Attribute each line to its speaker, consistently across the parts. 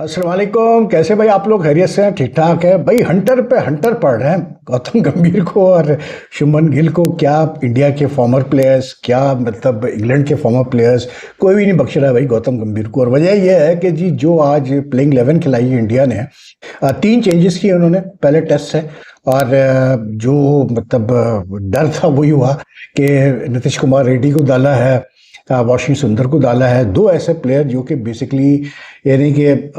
Speaker 1: अस्सलाम वालेकुम। कैसे भाई आप लोग? खैरियत से हैं? ठीक ठाक है भाई। हंटर पे हंटर पढ़ रहे हैं गौतम गंभीर को और शुभमन गिल को। क्या इंडिया के फॉर्मर प्लेयर्स, क्या मतलब इंग्लैंड के फॉर्मर प्लेयर्स, कोई भी नहीं बख्श रहा है भाई गौतम गंभीर को। और वजह यह है कि जी जो आज प्लेइंग 11 खिलाई है इंडिया ने, तीन चेंजेस किए उन्होंने पहले टेस्ट से। और जो मतलब डर था वही हुआ कि नीतीश कुमार रेड्डी को डाला है, वाशिंगटन सुंदर को डाला है। दो ऐसे प्लेयर जो कि बेसिकली यानी कि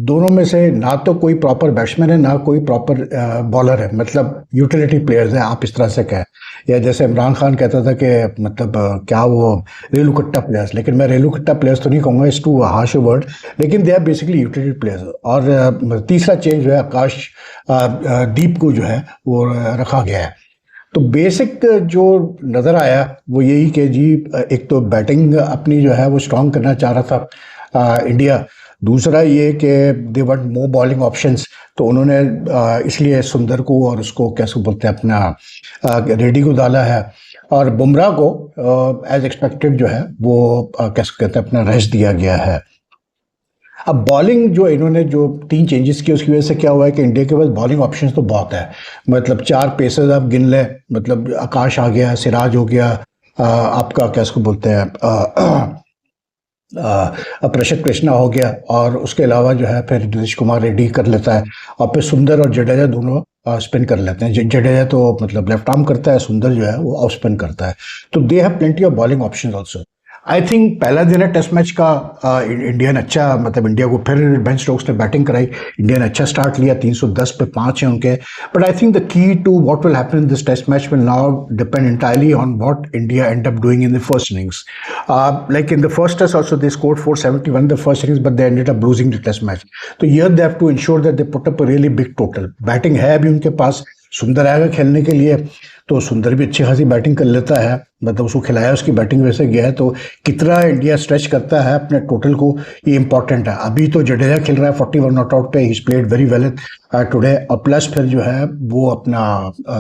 Speaker 1: दोनों में से ना तो कोई प्रॉपर बैट्समैन है ना कोई प्रॉपर बॉलर है, मतलब यूटिलिटी प्लेयर्स हैं आप इस तरह से कहें। या जैसे इमरान खान कहता था कि मतलब क्या वो रेलू कट्टा प्लेयर्स, लेकिन मैं रेलू कट्टा प्लेयर्स तो नहीं कहूँगा, इस टू हार्श वर्ड, लेकिन they are basically utility players. और तीसरा चेंज जो है आकाश दीप को जो है वो रखा गया है। तो बेसिक जो नज़र आया वो यही कि जी एक तो बैटिंग अपनी जो है वो स्ट्रांग करना चाह रहा था इंडिया। दूसरा ये कि they want more bowling options, तो उन्होंने इसलिए सुंदर को और उसको कैसे बोलते हैं अपना रेड्डी को डाला है। और बुमराह को एज एक्सपेक्टेड जो है वो कैसे कहते हैं अपना रेस्ट दिया गया है। अब बॉलिंग जो इन्होंने जो तीन चेंजेस किए उसकी वजह से क्या हुआ है कि इंडिया के पास बॉलिंग ऑप्शंस तो बहुत है। मतलब चार पेसर्स आप गिन लें, मतलब आकाश आ गया, सिराज हो गया, आपका क्या इसको बोलते हैं प्रसिद्ध कृष्णा हो गया, और उसके अलावा जो है फिर नीतीश कुमार रेड्डी कर लेता है। और फिर सुंदर और जडेजा दोनों स्पिन कर लेते हैं। जडेजा तो मतलब लेफ्ट आर्म करता है, सुंदर जो है वो ऑफ स्पिन करता है। तो they have plenty of bowling options also. I think पहला दिन है टेस्ट मैच का, इंडिया ने अच्छा मतलब इंडिया को फिर बेन स्टोक्स ने बैटिंग कराई। इंडिया ने अच्छा स्टार्ट लिया, 310 पे 5 है उनके। But I think the key to what will happen in this test match will now depend entirely on what India end up doing in the first innings. Like in the first test also they scored 471 in the first innings, but they ended up losing the test match. तो here they have to ensure that they put up a really big total. Batting है अभी उनके पास, सुंदर आएगा खेलने के लिए, तो सुंदर भी अच्छी खासी बैटिंग कर लेता है, मतलब उसको खिलाया, उसकी बैटिंग वैसे गया है। तो कितना इंडिया स्ट्रेच करता है अपने टोटल को, ये इंपॉर्टेंट है। अभी तो जडेजा खेल रहा है 41 नॉट आउट पे, he played very well today. और प्लस फिर जो है वो अपना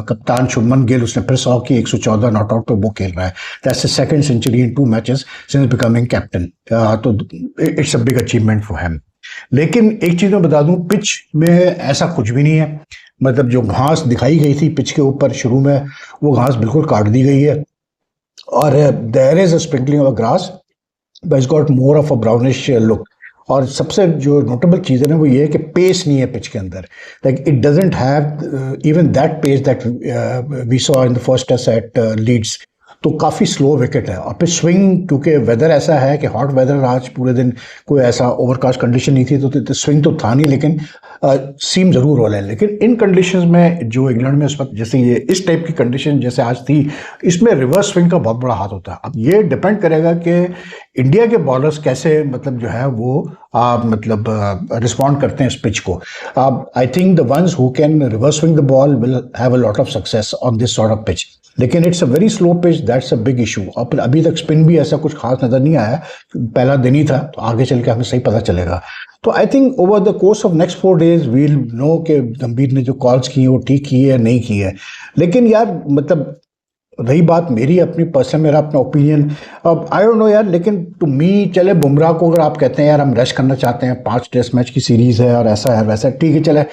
Speaker 1: कप्तान शुभमन गिल, उसने फिर 100 की, 114 नॉट आउट पे वो खेल रहा है। That's the second century in 2 matches since becoming captain. तो it's a big achievement for him. लेकिन एक चीज़ मैं बता दूं, पिच में ऐसा कुछ भी नहीं है। मतलब जो घास दिखाई गई थी पिच के ऊपर शुरू में, वो घास बिल्कुल काट दी गई है। और there is a sprinkling of grass, but it's got more of a brownish look. और सबसे जो नोटेबल चीज़ है ना वो ये है कि पेस नहीं है पिच के अंदर। Like it doesn't have even that pace that we saw in the first test at Leeds. तो काफ़ी स्लो विकेट है। और फिर स्विंग, क्योंकि वेदर ऐसा है कि हॉट वेदर, आज पूरे दिन कोई ऐसा ओवरकास्ट कंडीशन नहीं थी, तो स्विंग तो था नहीं, लेकिन सीम जरूर हो रहा है। लेकिन इन कंडीशंस में जो इंग्लैंड में इस वक्त जैसे ये इस टाइप की कंडीशन जैसे आज थी, इसमें रिवर्स स्विंग का बहुत बड़ा हाथ होता है। अब ये डिपेंड करेगा कि इंडिया के बॉलर्स कैसे मतलब जो है वो मतलब रिस्पॉन्ड करते हैं इस पिच को। I think the ones who can reverse swing the ball will have a lot of success on this sort of pitch. लेकिन it's a very slow pitch, that's a big issue. और फिर अभी तक spin भी ऐसा कुछ खास नजर नहीं आया, पहला दिन ही था, तो आगे चल के हमें सही पता चलेगा। तो I think over the course of next 4 days we'll know कि गंभीर ने जो कॉल्स की है वो ठीक की है नहीं की है। लेकिन यार मतलब रही बात मेरी अपनी पर्सनल, मेरा अपना ओपिनियन, अब आई डोंट नो यार, लेकिन टू मी चले बुमराह को अगर आप कहते हैं यार हम रश करना चाहते हैं, 5 टेस्ट मैच की सीरीज है और ऐसा है वैसा, ठीक है चले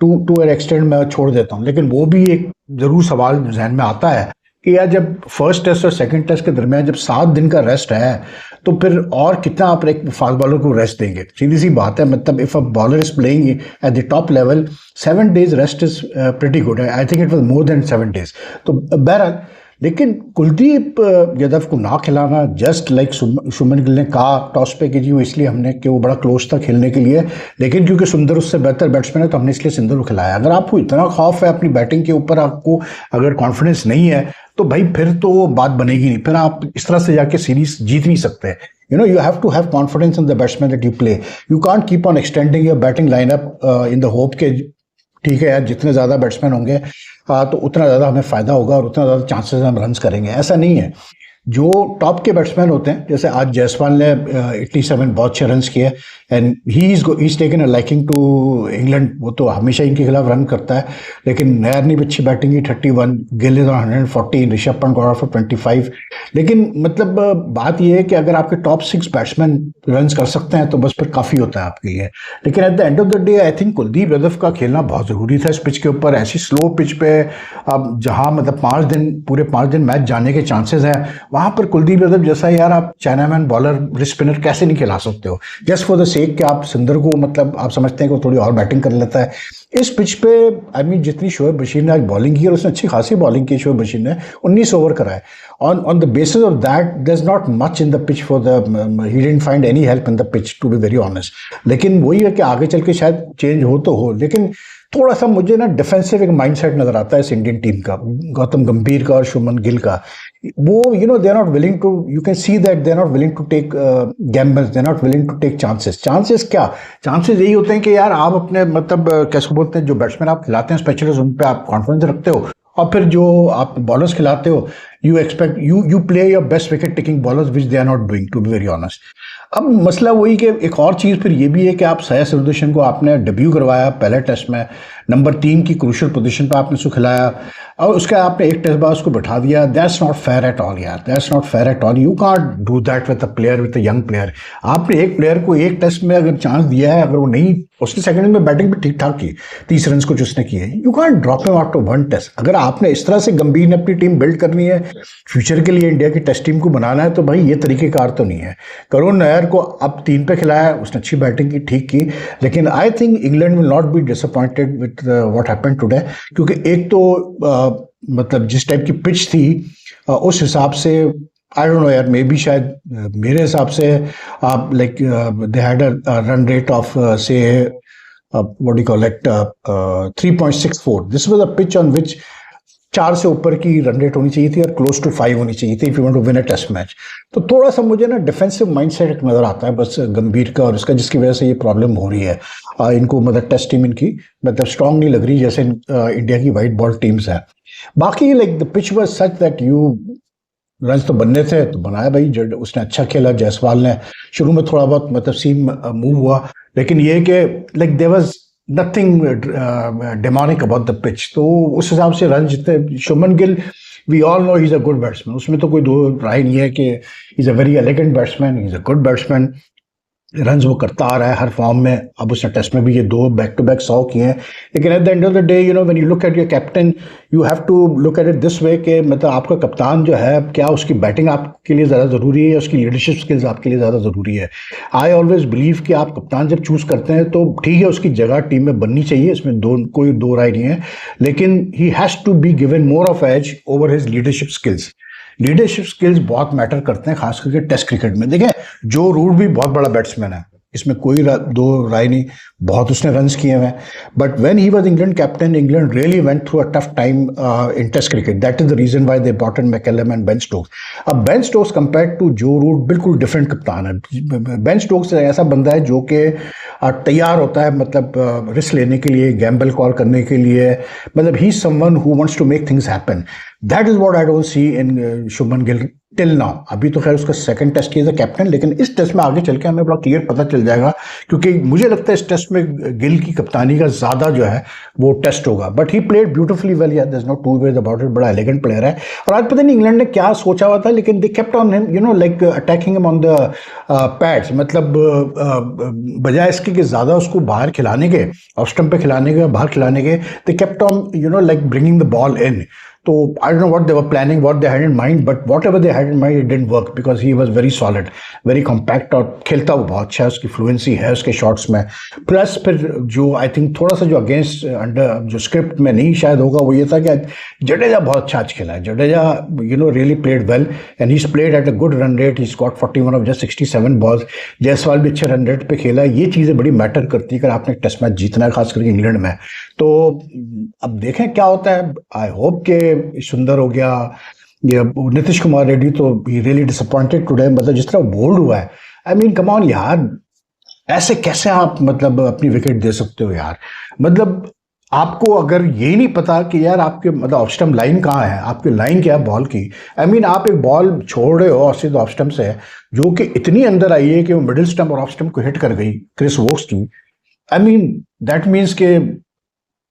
Speaker 1: टू एन एक्सटेंड मैं छोड़ देता हूँ। लेकिन वो भी एक जरूर सवाल जहन में आता है कि यार जब फर्स्ट टेस्ट और सेकंड टेस्ट के दरमियान जब 7 दिन का रेस्ट है, तो फिर और कितना आप एक फास्ट बॉलर को रेस्ट देंगे? सीधी सी बात है। मतलब if a bowler is playing at the top level, 7 days rest is pretty good. I think it was more than 7 days। तो बहरहाल, लेकिन कुलदीप यादव को ना खिलाना, जस्ट लाइक शुभमन गिल ने कहा टॉस पे कि जी वो इसलिए हमने कि वो बड़ा क्लोज था खेलने के लिए, लेकिन क्योंकि सुंदर उससे बेहतर बैट्समैन है तो हमने इसलिए सुंदर को खिलाया। अगर आपको इतना खौफ है अपनी बैटिंग के ऊपर, आपको अगर कॉन्फिडेंस नहीं है, तो भाई फिर तो बात बनेगी नहीं। फिर आप इस तरह से जाके सीरीज जीत नहीं सकते। You have to have confidence in the batsman that you play. You can't keep on extending your batting lineup in the hope कि ठीक है यार जितने ज़्यादा बैट्समैन होंगे तो उतना ज़्यादा हमें फ़ायदा होगा और उतना ज़्यादा चांसेस हम रन्स करेंगे। ऐसा नहीं है। जो टॉप के बैट्समैन होते हैं, जैसे आज जायसवाल ने 87 बहुत अच्छे रन किए, and he is taken a liking to England. वो तो हमेशा इनके खिलाफ रन करता है, लेकिन नयर ने भी अच्छी बैटिंग की, 31, Gill is on 114, Rishabh Pant got out for 25। लेकिन मतलब बात यह है कि अगर आपके टॉप 6 बैट्समैन रन कर सकते हैं तो बस फिर काफ़ी होता है आपके लिए। लेकिन at the end of the day I think Kuldeep Yadav का खेलना बहुत ज़रूरी था इस पिच के ऊपर, ऐसी स्लो पिच पे। अब जहां मतलब 5 दिन, पूरे 5 दिन मैच जाने के चांसेस हैं, वहां पर कुलदीप यादव जैसा यार आप चाइनामैन बॉलर स्पिनर कैसे नहीं खिला सकते हो जस्ट फॉर द सेक कि आप सुंदर को, मतलब आप समझते हैं कि वो थोड़ी और बैटिंग कर लेता है इस पिच पे। आई मीन जितनी शोएब बशीर ने आज बॉलिंग की, और उसने अच्छी खासी बॉलिंग की शोएब बशीर ने, 19 ओवर कराए। on the basis of that there's not much in the pitch for the he didn't find any help in the pitch to be very honest। लेकिन वही है कि आगे चल के शायद चेंज हो तो हो, लेकिन थोड़ा सा मुझे ना डिफेंसिव एक माइंडसेट नजर आता है इस इंडियन टीम का, गौतम गंभीर का और शुभमन गिल का। वो they are not willing to, you can see that they are not willing to take gambles, they are not willing to take chances क्या, चांसेस यही होते हैं कि यार आप अपने मतलब कैसे बोलते हैं, जो बैट्समैन आप खिलाते हैं स्पेशलिस्ट, उन पे आप कॉन्फिडेंस रखते हो, और फिर जो आप बॉलर्स खिलाते हो you expect you play your best wicket taking bowlers which they are not doing, to be very honest. अब मसला वही कि एक और चीज़ फिर ये भी है कि आप सैयद सुदर्शन को आपने डेब्यू करवाया पहले टेस्ट में, नंबर 3 की क्रूशियल पोजीशन पर आपने उसको खिलाया, और उसके आपने एक टेस्ट बाद उसको बैठा दिया। That's not fair at all यार, that's not fair at all. You can't do that with a player, with a young player. आपने एक प्लेयर को एक टेस्ट में अगर चांस दिया है, अगर वो नहीं, उसने सेकंड में बैटिंग भी ठीक ठाक की, 30 रन कुछ उसने किए, you can't drop him out of 1 test. अगर आपने इस तरह से गंभीर ने अपनी टीम बिल्ड करनी है, फ्यूचर के लिए इंडिया की टेस्ट टीम को बनाना है, तो भाई ये तरीकेकार तो नहीं है। करुण नायर को अब 3 पे खिलाया, उसने अच्छी बैटिंग की, ठीक की, लेकिन I think England will not be disappointed with what happened today, क्योंकि एक तो मतलब जिस टाइप की पिच थी उस हिसाब से आई डोंट नो यार, मे बी शायद मेरे हिसाब से like they had a run rate of से what do you call it 3.64। This was a pitch on which 4 से ऊपर की रन रेट होनी चाहिए थी और क्लोज टू 5 होनी चाहिए थी if you want to win a test match. तो थोड़ा सा मुझे ना डिफेंसिव माइंडसेट नजर आता है बस गंभीर का, और इसका जिसकी वजह से ये प्रॉब्लम हो रही है इनको, मतलब टेस्ट टीम इनकी मतलब स्ट्रांग नहीं लग रही जैसे इंडिया की वाइट बॉल टीम्स है। बाकी like the pitch was such that you run तो बनने थे तो बनाया भाई, उसने अच्छा खेला। जायसवाल ने शुरू में थोड़ा बहुत मतलब सीम मूव हुआ, लेकिन ये कि like there was nothing demonic about the pitch, तो उस हिसाब से रन जितने। Shubman Gill we all know he is a good batsman, उसमें तो कोई दो राय नहीं है कि he is a very elegant batsman, he is a good batsman, runs वो करता आ रहा है हर फॉर्म में। अब उसने टेस्ट में भी ये 2 बैक टू बैक 100 किए हैं, लेकिन at the end of the day when you look at your captain you have to look at it this way कि मतलब आपका कप्तान जो है, क्या उसकी बैटिंग आपके लिए ज़्यादा ज़रूरी है या उसकी लीडरशिप स्किल्स आपके लिए ज़्यादा ज़रूरी है। आई ऑलवेज बिलीव कि आप कप्तान जब चूज़ करते हैं तो ठीक है उसकी जगह टीम में बननी चाहिए, इसमें कोई दो राय नहीं है, लेकिन he has to be given more of edge over his leadership skills. Leadership skills बहुत मैटर करते हैं खास करके टेस्ट क्रिकेट में। देखें जो रूट भी बहुत बड़ा बैट्समैन है, इसमें कोई दो राय नहीं, बहुत उसने रन्स किए हुए हैं, but when he was England captain England really went through a tough time in test cricket. That is the reason why they brought in McCullum and Ben Stokes. अब Ben Stokes compared to Joe Root बिल्कुल different कप्तान है। Ben Stokes ऐसा बंदा है जो कि तैयार होता है मतलब रिस्क लेने के लिए, गैम्बल कॉल करने के लिए, मतलब he is someone who wants to make things happen. That is what I don't see in Shubman Gill till now. अभी तो खैर उसका सेकंड टेस्ट की एज अ कैप्टन, लेकिन इस टेस्ट में आगे चल के हमें बड़ा क्लियर पता चल जाएगा, क्योंकि मुझे लगता है इस टेस्ट में गिल की कप्तानी का ज्यादा जो है वो टेस्ट होगा। But he played beautifully well यार, there is no two ways about it, बड़ा एलिगेंट प्लेयर है। और आज पता नहीं इंग्लैंड ने क्या सोचा हुआ था, लेकिन they kept on him like attacking him on the pads, मतलब बजाय इसके कि ज्यादा उसको बाहर खिलाने के, ऑफ स्टंप पे खिलाने के, बाहर खिलाने के, they kept on like bringing the ball in. So I don't know what they were planning, what they had in mind, but whatever they had in mind, it didn't work because he was very solid, very compact, और खेलता वो बहुत अच्छा है, उसकी fluency है उसके shots में। प्लस फिर जो आई थिंक थोड़ा सा जो अगेंस्ट अंडर जो स्क्रिप्ट में नहीं शायद होगा वो ये था कि जडेजा बहुत अच्छा आज खेला है। Jadeja really played well and he played at a good run rate, he scored 41 off just 67 balls. Jaiswal भी अच्छे रन रेट पे खेला। ये चीज़ें बड़ी मैटर करती है अगर आपने टेस्ट मैच जीतना है, खास करके इंग्लैंड में। तो अब देखें क्या होता है। आई होप के सुंदर हो गया, ये नीतीश कुमार रेड्डी तो रियली डिसअपॉइंटेड टुडे, मतलब जिस तरह बोल्ड हुआ है, आई मीन कम ऑन यार, ऐसे कैसे आप मतलब अपनी विकेट दे सकते हो यार। मतलब आपको अगर यही नहीं पता कि यार आपके मतलब ऑफ स्टंप लाइन कहाँ है, आपकी लाइन क्या है बॉल की, आई मीन आप एक बॉल छोड़ रहे हो और सीधे ऑफ स्टंप से जो कि इतनी अंदर आई है कि वो मिडिल स्टंप और ऑफ स्टंप को हिट कर गई क्रिस वोक्स की, आई मीन दैट मीन्स के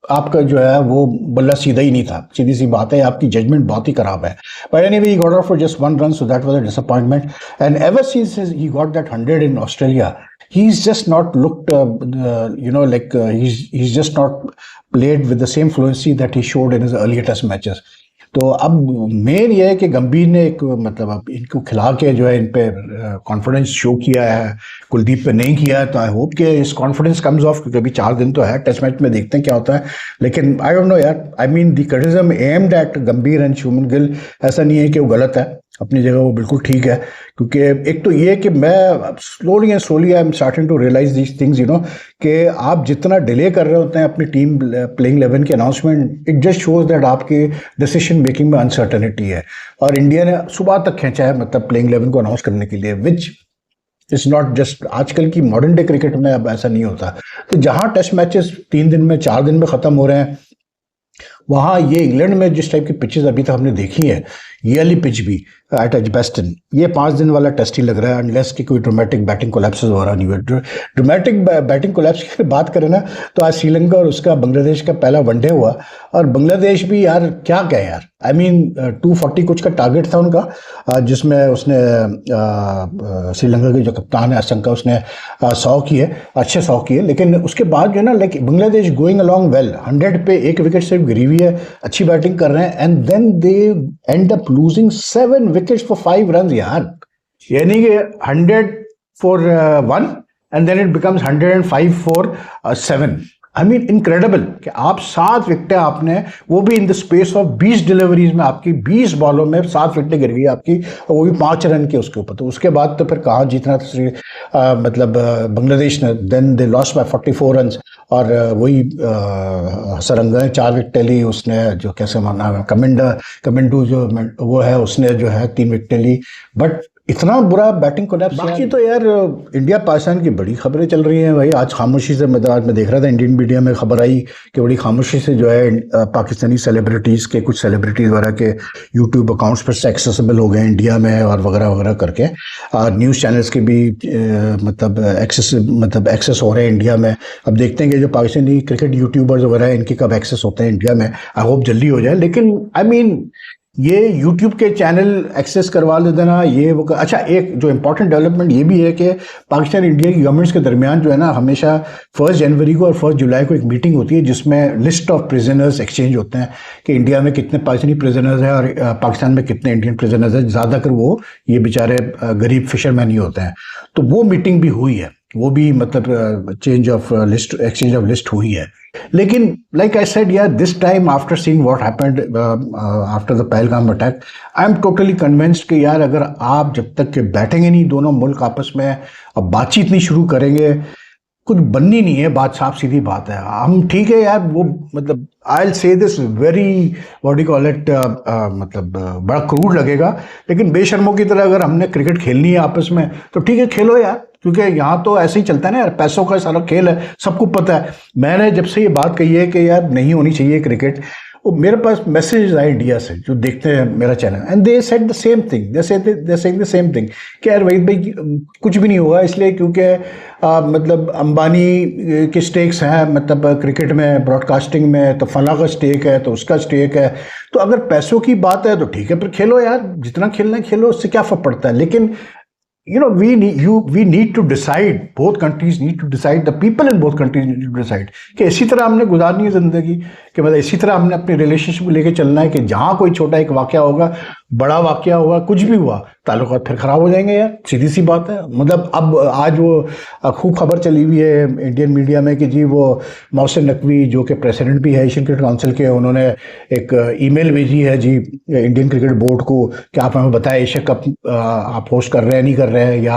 Speaker 1: आपका जो है वो बल्ला सीधा ही नहीं था, सीधी सी बात है, आपकी जजमेंट बहुत ही खराब है। But anyway, he got out for just 1 run, so that was a disappointment. And ever since he got that 100 in Australia, he's just not looked he's just not played with the same fluency that he showed in his earlier test matches. तो अब main ये है कि गंभीर ने एक मतलब अब इनको खिला के जो है इन पे कॉन्फिडेंस शो किया है, कुलदीप पे नहीं किया है, तो आई होप कि इस कॉन्फिडेंस कम्स ऑफ, क्योंकि अभी 4 दिन तो है, टेस्ट मैच में देखते हैं क्या होता है। लेकिन आई डोंट नो यार, I mean the criticism aimed at गंभीर एंड शुभमन गिल ऐसा नहीं है कि वो गलत है, अपनी जगह वो बिल्कुल ठीक है। क्योंकि एक तो ये कि मैं slowly I am starting to realise these things, कि आप जितना डिले कर रहे होते हैं अपनी टीम प्लेइंग 11 की announcement, it just shows that आपकी डिसीजन मेकिंग में अनसर्टेनिटी है। और इंडिया ने सुबह तक खींचा है मतलब प्लेइंग 11 को अनाउंस करने के लिए, विच इज नॉट जस्ट, आजकल की मॉडर्न डे क्रिकेट में अब ऐसा नहीं होता। तो जहां टेस्ट मैचेस 3 दिन में 4 दिन में खत्म हो रहे हैं, वहाँ ये इंग्लैंड में जिस टाइप की पिचेस अभी तक हमने देखी है, ये वाली पिच भी एट एजबेस्टन, ये 5 दिन वाला टेस्ट ही लग रहा है, अनलेस कि कोई ड्रामेटिक बैटिंग कोलैप्स हो रहा नहीं है। ड्रामेटिक बैटिंग कोलैप्स की बात करें ना, तो आज श्रीलंका और उसका बांग्लादेश का पहला वनडे हुआ, और बांग्लादेश भी यार क्या कहे यार, आई मीन 240 कुछ का टारगेट था उनका, जिसमें उसने श्रीलंका के जो कप्तान है असंका, उसने 100 किए, अच्छे 100 किए। लेकिन उसके बाद जो है ना, like Bangladesh going along well, 100 पे 1 विकेट सिर्फ गिरी हुई है, अच्छी बैटिंग कर रहे हैं, and then they end up losing 7 wickets for 5 run यार, यानी कि 100 for 1 and then it becomes 105 for 7। I mean incredible कि आप 7 विकेटें आपने, वो भी in the space of 20 deliveries में, आपकी 20 बॉलों में 7 विकेटें गिर गई आपकी, और वो भी 5 रन के उसके ऊपर। तो उसके बाद तो फिर कहाँ जीतना था मतलब बांग्लादेश ने, then they lost by 44 run, और वही सरंगा ने 4 विकेटें ली, उसने जो कैसे माना कमिंडू जो वो है, उसने जो है 3 विकेटें ली। बट इतना बुरा बैटिंग कोलैप्स। बाकी तो यार इंडिया पाकिस्तान की बड़ी खबरें चल रही हैं भाई, आज खामोशी से, आज मैं देख रहा था इंडियन मीडिया में खबर आई कि बड़ी खामोशी से जो है पाकिस्तानी सेलिब्रिटीज़ के, कुछ सेलिब्रिटीज़ वगैरह के यूट्यूब अकाउंट्स पर एक्सेसिबल हो गए इंडिया में, और वगैरह वगैरह करके न्यूज़ चैनल्स के भी मतलब एक्सेस हो रहे हैं इंडिया में। अब देखते हैं कि जो पाकिस्तानी क्रिकेट यूट्यूबर्स वगैरह हैं, इनके कब एक्सेस होते हैं इंडिया में, आई होप जल्दी हो जाए। लेकिन आई मीन ये यूट्यूब के चैनल एक्सेस करवा ले देना, ये वो अच्छा, एक जो इंपॉर्टेंट डेवलपमेंट ये भी है कि पाकिस्तान इंडिया की गवर्नमेंट्स के दरमियान जो है ना, हमेशा 1 जनवरी को और 1 जुलाई को एक मीटिंग होती है, जिसमें लिस्ट ऑफ प्रिजनर्स एक्सचेंज होते हैं कि इंडिया में कितने पाकिस्तानी प्रिजनर्स हैं और पाकिस्तान में कितने इंडियन प्रिजनर्स हैं। ज़्यादातर वो ये बेचारे गरीब फिशरमैन ही होते हैं। तो वो मीटिंग भी हुई है, वो भी मतलब एक्सचेंज ऑफ लिस्ट हुई है। लेकिन लाइक आई सेड यार, this time after seeing what happened after the Pahalgam attack, I am totally convinced कि यार अगर आप जब तक के बैठेंगे नहीं दोनों मुल्क आपस में, अब बातचीत नहीं शुरू करेंगे, कुछ बननी नहीं है बात, साफ सीधी बात है। हम ठीक है यार, वो मतलब I will say this very what you call it, मतलब बड़ा क्रूड लगेगा, लेकिन बेशर्मों की तरह अगर हमने क्रिकेट खेलनी है आपस में तो ठीक है खेलो यार, क्योंकि यहाँ तो ऐसे ही चलता है ना यार, पैसों का सारा खेल है, सबको पता है। मैंने जब से ये बात कही है कि यार नहीं होनी चाहिए क्रिकेट, वो मेरे पास मैसेज आए इंडिया से जो देखते हैं मेरा channel, and they said the same thing, they saying the same thing कि यार वहीद भाई कुछ भी नहीं होगा, इसलिए क्योंकि मतलब अंबानी के स्टेक्स हैं, मतलब क्रिकेट में, ब्रॉडकास्टिंग में, तो फला का स्टेक है तो उसका स्टेक है, तो अगर पैसों की बात है तो ठीक है, फिर खेलो यार, जितना खेलना है खेलो, उससे क्या फर्क पड़ता है। लेकिन we need to decide, both countries need to decide, the people in both countries need to decide कि इसी तरह हमने गुजारनी है ज़िंदगी, कि मतलब इसी तरह हमने अपनी रिलेशनशिप को लेके चलना है कि जहाँ कोई छोटा एक वाक़या होगा, बड़ा वाक़या होगा, कुछ भी हुआ, ताल्लुकात फिर ख़राब हो जाएंगे यार, सीधी सी बात है। मतलब अब आज वो खूब खबर चली हुई है इंडियन मीडिया में कि जी वो मोहसिन नकवी जो कि प्रेसिडेंट भी है एशियन क्रिकेट काउंसिल के, उन्होंने एक ईमेल भेजी है जी इंडियन क्रिकेट बोर्ड को कि आप हमें बताएं एशिया कप आप होस्ट कर रहे हैं नहीं कर रहे हैं, या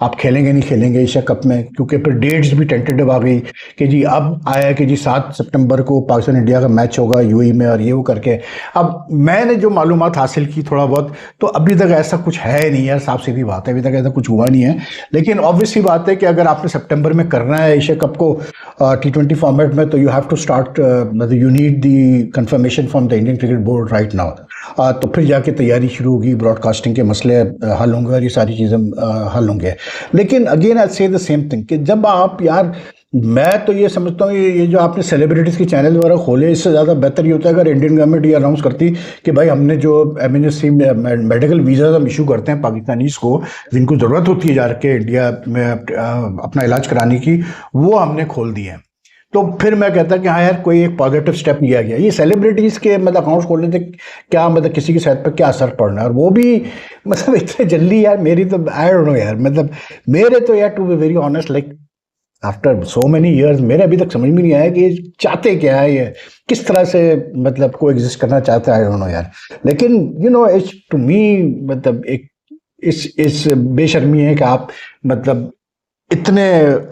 Speaker 1: आप खेलेंगे नहीं खेलेंगे एशिया कप में, क्योंकि फिर डेट्स भी टेंटेटिव आ गई कि जी अब आया कि जी 7 सितंबर को पाकिस्तान इंडिया का मैच होगा यूएई में, और ये वो करके। अब मैंने जो मालूमात हासिल की थोड़ा बहुत, तो अभी तक ऐसा कुछ है नहीं यार, साफ सीधी बात है, अभी तक ऐसा कुछ हुआ नहीं है। लेकिन ऑब्वियसली बात है कि अगर आपने सितंबर में करना है एशिया कप को T20 फॉर्मेट में, तो यू हैव टू स्टार्ट, मतलब you need the confirmation from the Indian cricket board right now. तो फिर जाके तैयारी शुरू होगी, ब्रॉडकास्टिंग के मसले हल होंगे और ये सारी चीज़ें हल होंगे। लेकिन अगेन आई से द सेम थिंग कि जब आप यार, मैं तो ये समझता हूँ ये जो आपने सेलिब्रिटीज़ के चैनल वगैरह खोले, इससे ज़्यादा बेहतर ये होता है अगर इंडियन गवर्नमेंट ये अनाउंस करती कि भाई हमने जो एमएनएससी मेडिकल वीज़ा हम इशू करते हैं पाकिस्तानीज़ को, जिनको ज़रूरत होती है जाके इंडिया में अपना इलाज कराने की, वो हमने खोल दिए हैं। तो फिर मैं कहता कि हाँ यार, कोई एक पॉजिटिव स्टेप लिया गया। ये सेलिब्रिटीज़ के मतलब अकाउंट्स खोलने से क्या, मतलब किसी की सेहत पर क्या असर पड़ना है, और वो भी मतलब इतने जल्दी यार, मेरी तो आई डोंट नो यार, मतलब मेरे तो यार to be very honest like after so many years मेरे अभी तक समझ में नहीं आया कि ये चाहते क्या है, ये किस तरह से मतलब को एग्जिस्ट करना चाहते हैं, आई डोंट नो यार। लेकिन you know it's to me, मतलब एक इस बेशर्मी है कि आप मतलब इतने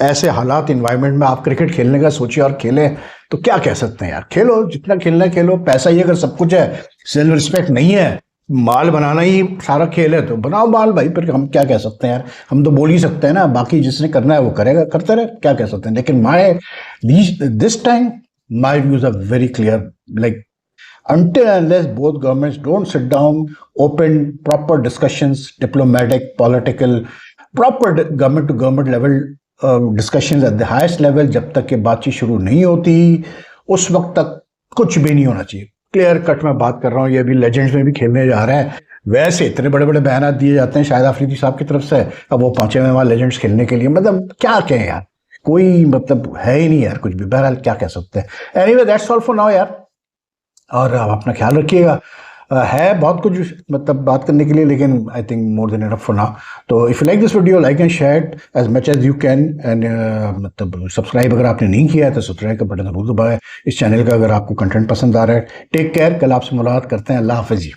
Speaker 1: ऐसे हालात इन्वायरमेंट में आप क्रिकेट खेलने का सोचिए और खेलें, तो क्या कह सकते हैं यार, खेलो जितना खेलना है खेलो, पैसा ही अगर सब कुछ है, सेल्फ रिस्पेक्ट नहीं है, माल बनाना ही सारा खेल है, तो बनाओ माल भाई, फिर हम क्या कह सकते हैं यार, हम तो बोल ही सकते हैं ना, बाकी जिसने करना है वो करेगा, करते रहे, क्या कह सकते हैं। लेकिन this time my views are very clear, like until and unless both governments don't sit down, open proper discussions, diplomatic, political, proper government to government level discussions at the highest level, जब तक ये बातचीत शुरू नहीं होती उस वक्त तक कुछ भी नहीं होना चाहिए। क्लियर कट में बात कर रहा हूँ, ये अभी लेजेंड्स में भी खेलने जा रहे हैं, वैसे इतने बड़े बड़े बयान दिए जाते हैं शाहिद अफरीदी साहब की तरफ से, अब वो पहुंचे हुए वहाँ लेजेंड्स खेलने के लिए, मतलब क्या कहें यार, कोई मतलब है ही नहीं यार कुछ भी। बहरहाल क्या कह सकते हैं। Anyway that's all for now यार, और आप अपना ख्याल रखिएगा। है बहुत कुछ मतलब बात करने के लिए, लेकिन I think more than enough for now. तो if you like this video, like and share as much as you can, and मतलब सब्सक्राइब अगर आपने नहीं किया है तो सब्सक्राइब का बटन जरूर दबाएं इस चैनल का, अगर आपको कंटेंट पसंद आ रहा है। टेक केयर, कल आपसे मुलाकात करते हैं, अल्लाह हाफिज़।